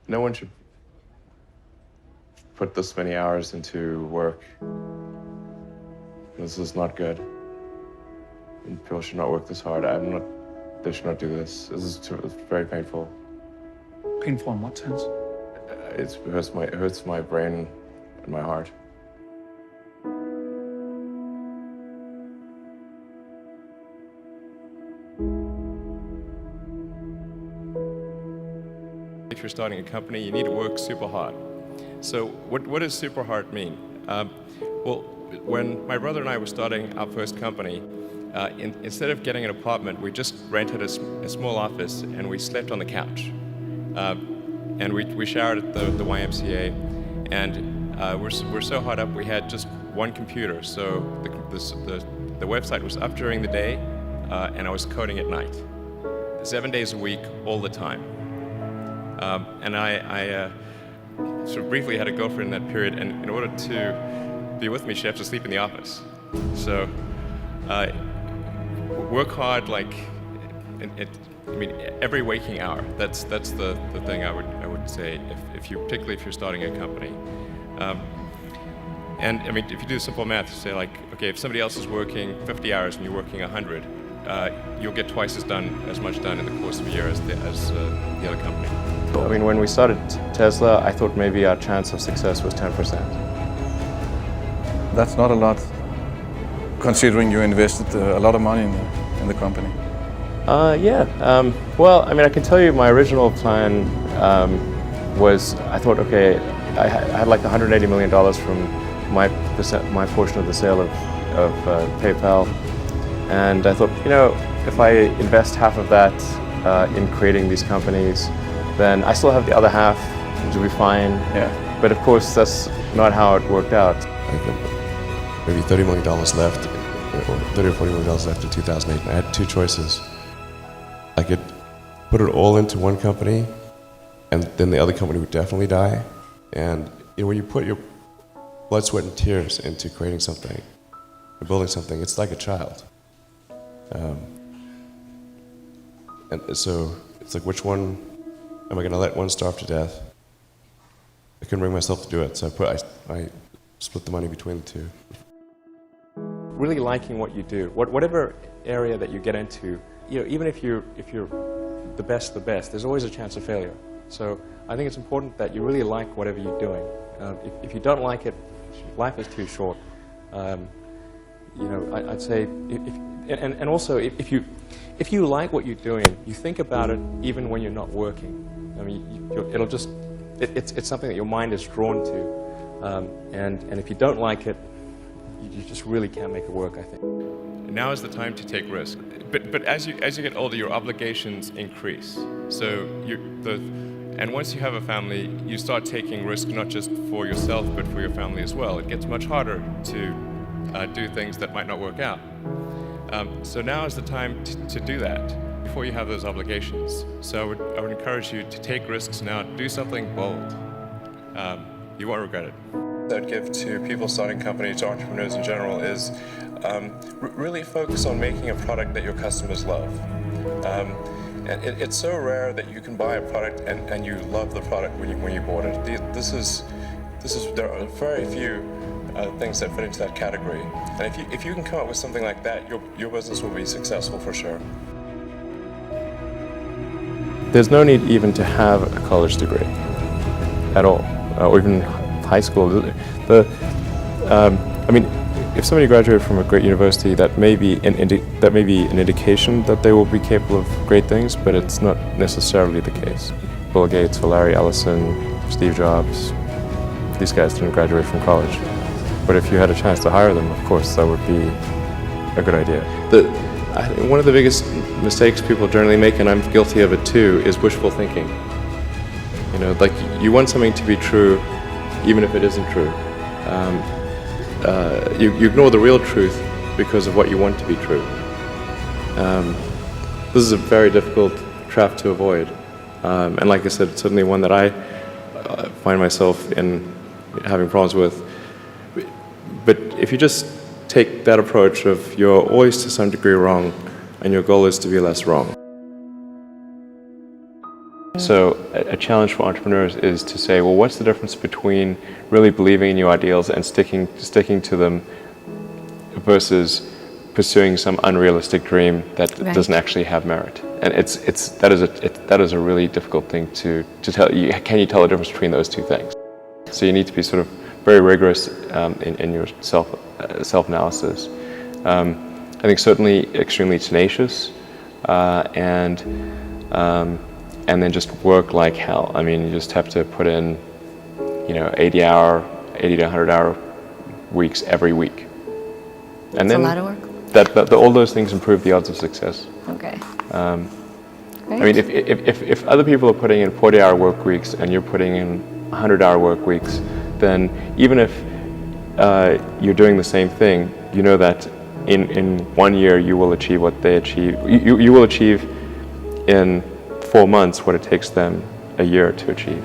No one should put this many hours into work. This is not good. And people should not work this hard. They should not do this. It's very painful. Painful in what sense? It hurts my brain and my heart. If you're starting a company, you need to work super hard. So what does super hard mean? Well, when my brother and I were starting our first company, instead of getting an apartment, we just rented a small office and we slept on the couch. And we showered at the YMCA, and we're so hard up we had just one computer. So the website was up during the day, and I was coding at night, 7 days a week, all the time. And I sort of briefly had a girlfriend in that period, and in order to be with me, she had to sleep in the office. So work hard, like every waking hour. That's the thing I would say particularly if you're starting a company. And I mean, if you do simple math, say like, okay, if somebody else is working 50 hours and you're working 100, you'll get twice as much done in the course of a year as the other company. I mean, when we started Tesla, I thought maybe our chance of success was 10%. That's not a lot, considering you invested a lot of money in the company. Yeah. Well, I mean, I can tell you my original plan was, I thought, okay, I had like $180 million from my portion of the sale of PayPal, and I thought, you know, if I invest half of that in creating these companies, then I still have the other half, which will be fine. Yeah. But of course, that's not how it worked out. Maybe $30 million left, or $30 or $40 million left in 2008, and I had two choices. I could put it all into one company, and then the other company would definitely die. And you know, when you put your blood, sweat, and tears into creating something, or building something, it's like a child. And so it's like, which one am I going to let one starve to death? I couldn't bring myself to do it, so I split the money between the two. Really liking what you do, whatever area that you get into, you know, even if you're the best, there's always a chance of failure. So I think it's important that you really like whatever you're doing. If you don't like it, life is too short. You know, I'd say, and also if you like what you're doing, you think about it even when you're not working. I mean, it's something that your mind is drawn to, and if you don't like it, you just really can't make it work, I think. Now is the time to take risk. But as you get older, your obligations increase. So and once you have a family, you start taking risk not just for yourself, but for your family as well. It gets much harder to do things that might not work out. So now is the time to do that before you have those obligations. So I would encourage you to take risks now. Do something bold. You won't regret it. I'd give to people starting companies, to entrepreneurs in general, is really focus on making a product that your customers love. And it's so rare that you can buy a product and you love the product when you bought it. There are very few things that fit into that category. And if you can come up with something like that, your business will be successful for sure. There's no need even to have a college degree at all, or even high school. I mean, if somebody graduated from a great university, that may be an indication that they will be capable of great things, but it's not necessarily the case. Bill Gates, Larry Ellison, Steve Jobs, these guys didn't graduate from college. But if you had a chance to hire them, of course, that would be a good idea. I think one of the biggest mistakes people generally make, and I'm guilty of it too, is wishful thinking. You know, like you want something to be true, even if it isn't true. You ignore the real truth because of what you want to be true. This is a very difficult trap to avoid. And like I said, it's certainly one that I find myself in having problems with. But if you just take that approach of you're always to some degree wrong, and your goal is to be less wrong. So a challenge for entrepreneurs is to say, well, what's the difference between really believing in your ideals and sticking to them versus pursuing some unrealistic dream that doesn't actually have merit? And that is a really difficult thing to tell. Can you tell the difference between those two things? So you need to be sort of very rigorous in your self-analysis. I think certainly extremely tenacious, and then just work like hell. I mean, you just have to put in, 80 to 100-hour weeks every week. And That's then a lot of work. all those things improve the odds of success. Okay. I mean, if other people are putting in 40-hour work weeks and you're putting in 100-hour work weeks, then even if you're doing the same thing, you know that in 1 year you will achieve what they achieve. You will achieve in 4 months what it takes them a year to achieve.